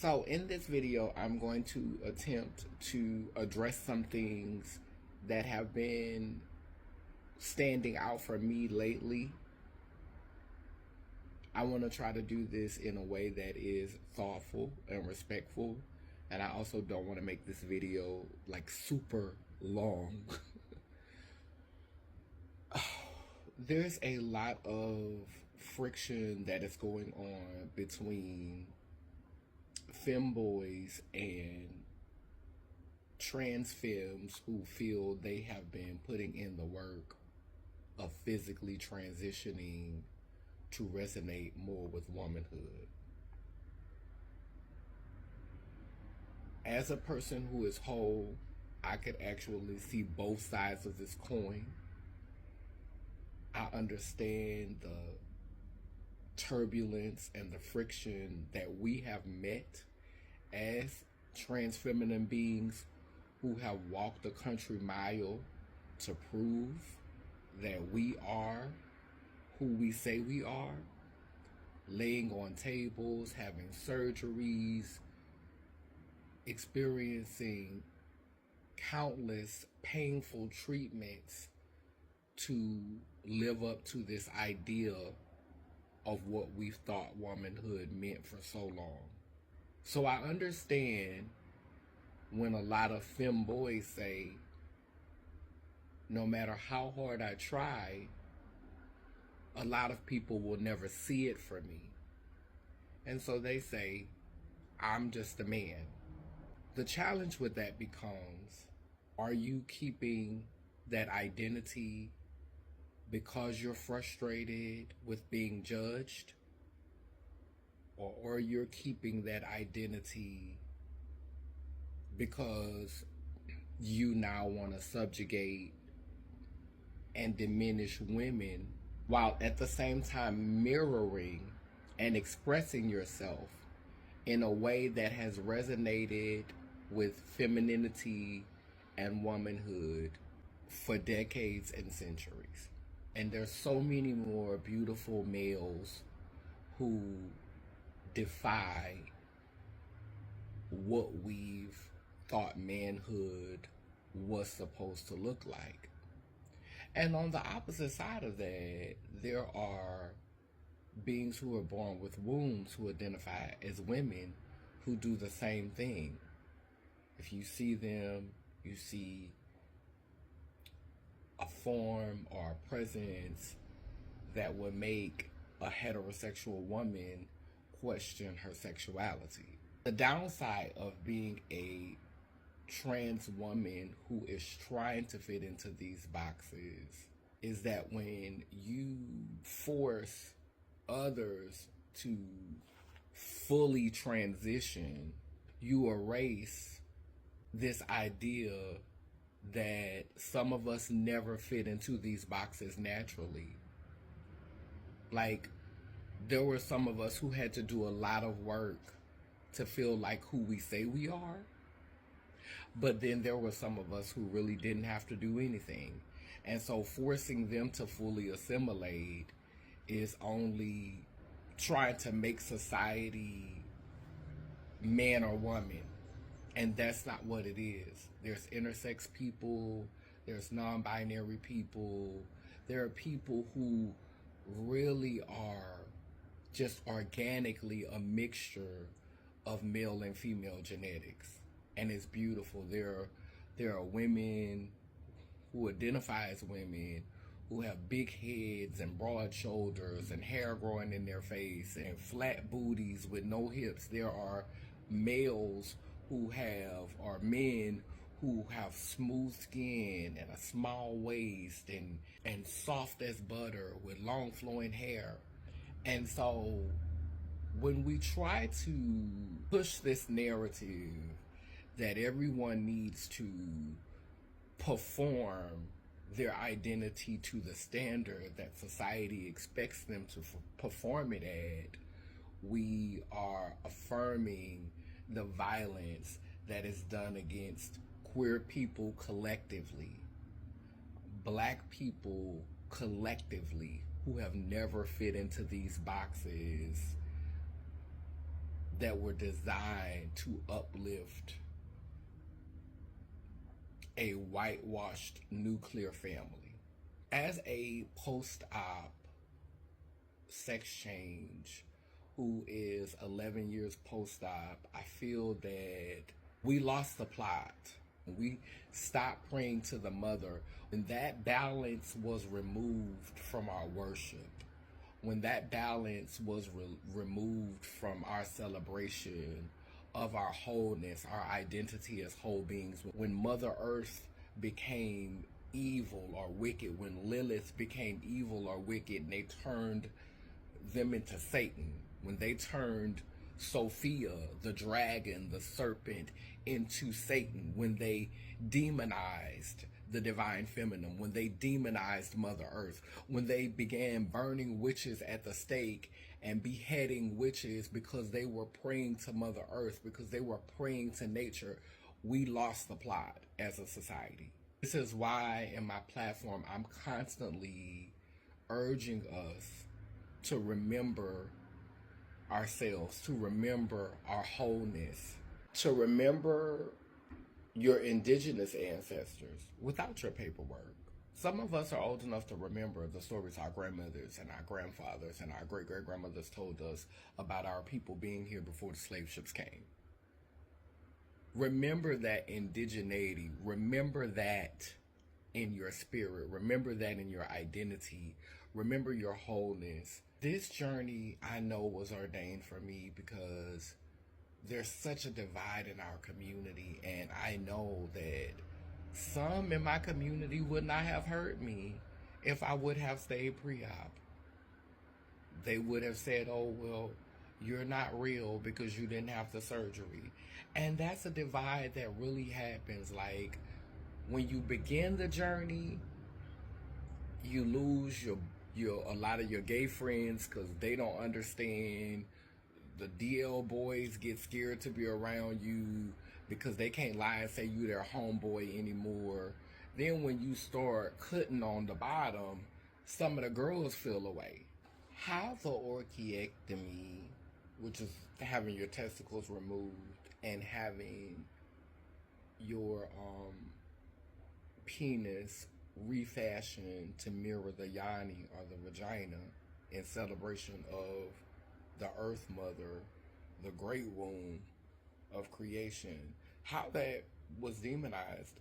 So in this video, I'm going to attempt to address some things that have been standing out for me lately. I want to try to do this in a way that is thoughtful and respectful. And I also don't want to make this video like super long. There's a lot of friction that is going on between femboys and trans femmes who feel they have been putting in the work of physically transitioning to resonate more with womanhood. As a person who is whole, I could actually see both sides of this coin. I understand the turbulence and the friction that we have met as trans feminine beings who have walked a country mile to prove that we are who we say we are, laying on tables, having surgeries, experiencing countless painful treatments to live up to this idea of what we've thought womanhood meant for so long. So I understand when a lot of femboys say, no matter how hard I try, a lot of people will never see it for me. And so they say, I'm just a man. The challenge with that becomes, are you keeping that identity because you're frustrated with being judged? Or you're keeping that identity because you now want to subjugate and diminish women, while at the same time mirroring and expressing yourself in a way that has resonated with femininity and womanhood for decades and centuries. And there's so many more beautiful males who defy what we've thought manhood was supposed to look like. And on the opposite side of that, there are beings who are born with wombs who identify as women who do the same thing. If you see them, you see a form or a presence that would make a heterosexual woman question her sexuality. The downside of being a trans woman who is trying to fit into these boxes is that when you force others to fully transition, you erase this idea that some of us never fit into these boxes naturally. Like, there were some of us who had to do a lot of work to feel like who we say we are. But then there were some of us who really didn't have to do anything. And so forcing them to fully assimilate is only trying to make society man or woman. And that's not what it is. There's intersex people, there's non-binary people, there are people who really are just organically a mixture of male and female genetics. And it's beautiful. There are women who identify as women who have big heads and broad shoulders and hair growing in their face and flat booties with no hips. There are males who have, or men who have smooth skin and a small waist and soft as butter with long flowing hair. And so when we try to push this narrative that everyone needs to perform their identity to the standard that society expects them to perform it at, we are affirming the violence that is done against queer people collectively, Black people collectively who have never fit into these boxes that were designed to uplift a whitewashed nuclear family. As a post-op sex change who is 11 years post-op, I feel that we lost the plot. We stopped praying to the mother. When that balance was removed from our worship, when that balance was removed from our celebration of our wholeness, our identity as whole beings, when Mother Earth became evil or wicked, when Lilith became evil or wicked, and they turned them into Satan, when they turned Sophia, the dragon, the serpent, into Satan, when they demonized the divine feminine, when they demonized Mother Earth, when they began burning witches at the stake and beheading witches because they were praying to Mother Earth, because they were praying to nature, we lost the plot as a society. This is why in my platform I'm constantly urging us to remember ourselves, to remember our wholeness, to remember your indigenous ancestors without your paperwork. Some of us are old enough to remember the stories our grandmothers and our grandfathers and our great-great-grandmothers told us about our people being here before the slave ships came. Remember that indigeneity. Remember that in your spirit. Remember that in your identity. Remember your wholeness. This journey, I know, was ordained for me because there's such a divide in our community, and I know that some in my community would not have heard me if I would have stayed pre-op. They would have said, oh, well, you're not real because you didn't have the surgery. And that's a divide that really happens. Like, when you begin the journey, you lose a lot of your gay friends because they don't understand. The DL boys get scared to be around you because they can't lie and say you their homeboy anymore. Then when you start cutting on the bottom, some of the girls feel away. Have the orchiectomy, which is having your testicles removed and having your penis refashioned to mirror the yoni or the vagina in celebration of the Earth Mother, the great womb of creation. How that was demonized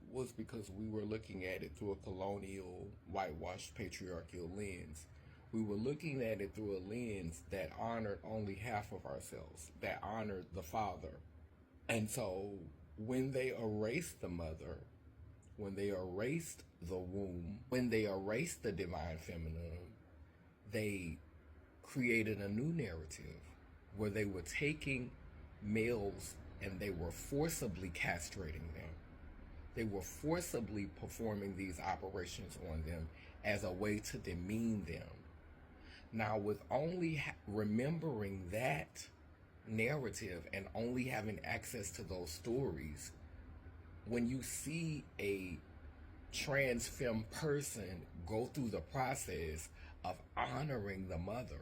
was because we were looking at it through a colonial, whitewashed, patriarchal lens. We were looking at it through a lens that honored only half of ourselves, that honored the father. And so when they erased the mother, when they erased the womb, when they erased the divine feminine, they created a new narrative where they were taking males and they were forcibly castrating them. They were forcibly performing these operations on them as a way to demean them. Now, with only remembering that narrative and only having access to those stories, when you see a trans femme person go through the process of honoring the mother,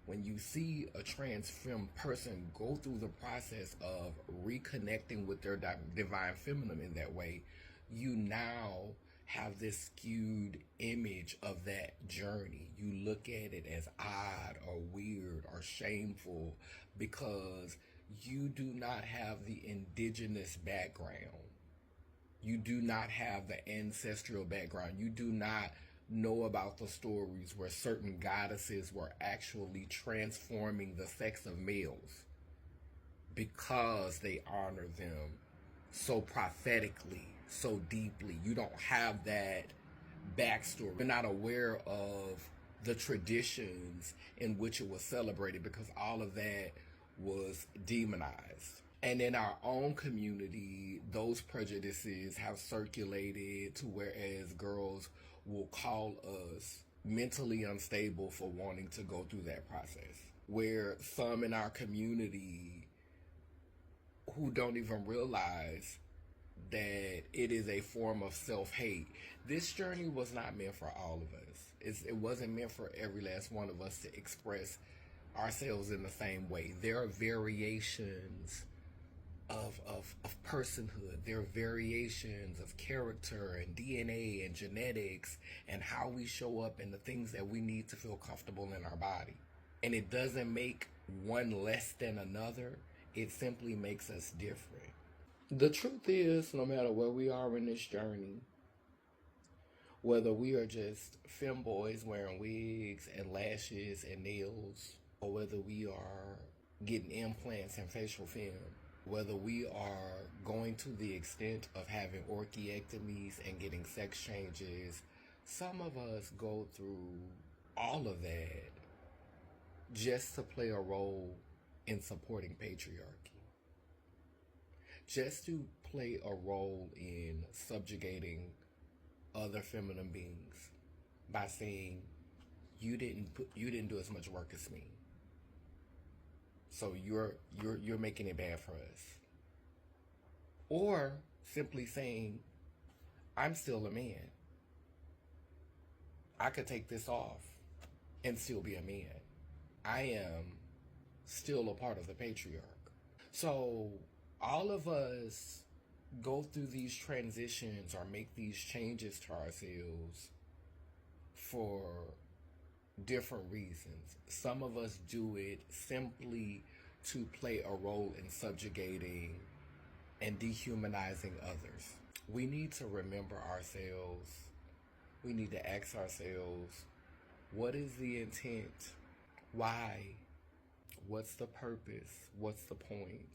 when you see a trans femme person go through the process of reconnecting with their divine feminine in that way, you now have this skewed image of that journey. You look at it as odd or weird or shameful because you do not have the indigenous background. You do not have the ancestral background. You do not know about the stories where certain goddesses were actually transforming the sex of males because they honor them so prophetically, so deeply. You don't have that backstory. You're not aware of the traditions in which it was celebrated because all of that was demonized. And in our own community, those prejudices have circulated to whereas girls will call us mentally unstable for wanting to go through that process. Where some in our community who don't even realize that it is a form of self-hate. This journey was not meant for all of us. It wasn't meant for every last one of us to express ourselves in the same way. There are variations of personhood. There are variations of character and DNA and genetics and how we show up and the things that we need to feel comfortable in our body. And it doesn't make one less than another. It simply makes us different. The truth is, no matter where we are in this journey, whether we are just femboys wearing wigs and lashes and nails, or whether we are getting implants and facial film, whether we are going to the extent of having orchiectomies and getting sex changes, some of us go through all of that just to play a role in supporting patriarchy. Just to play a role in subjugating other feminine beings by saying you didn't do as much work as me, so you're making it bad for us. Or simply saying, I'm still a man. I could take this off and still be a man. I am still a part of the patriarch. So all of us go through these transitions or make these changes to ourselves for different reasons. Some of us do it simply to play a role in subjugating and dehumanizing others. We need to remember ourselves. We need to ask ourselves, what is the intent? Why? What's the purpose? What's the point?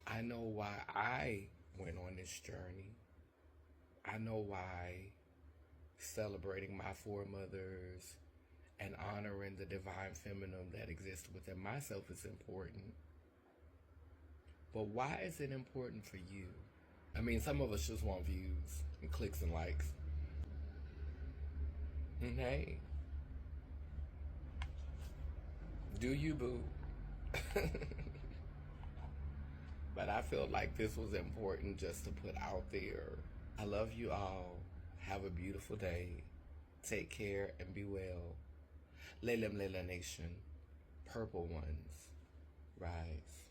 I know why I went on this journey. I know why celebrating my foremothers and honoring the divine feminine that exists within myself is important. But why is it important for you? I mean, some of us just want views and clicks and likes. And hey, do you, boo? But I feel like this was important just to put out there. I love you all. Have a beautiful day. Take care and be well. Lela Nation. Purple ones. Rise.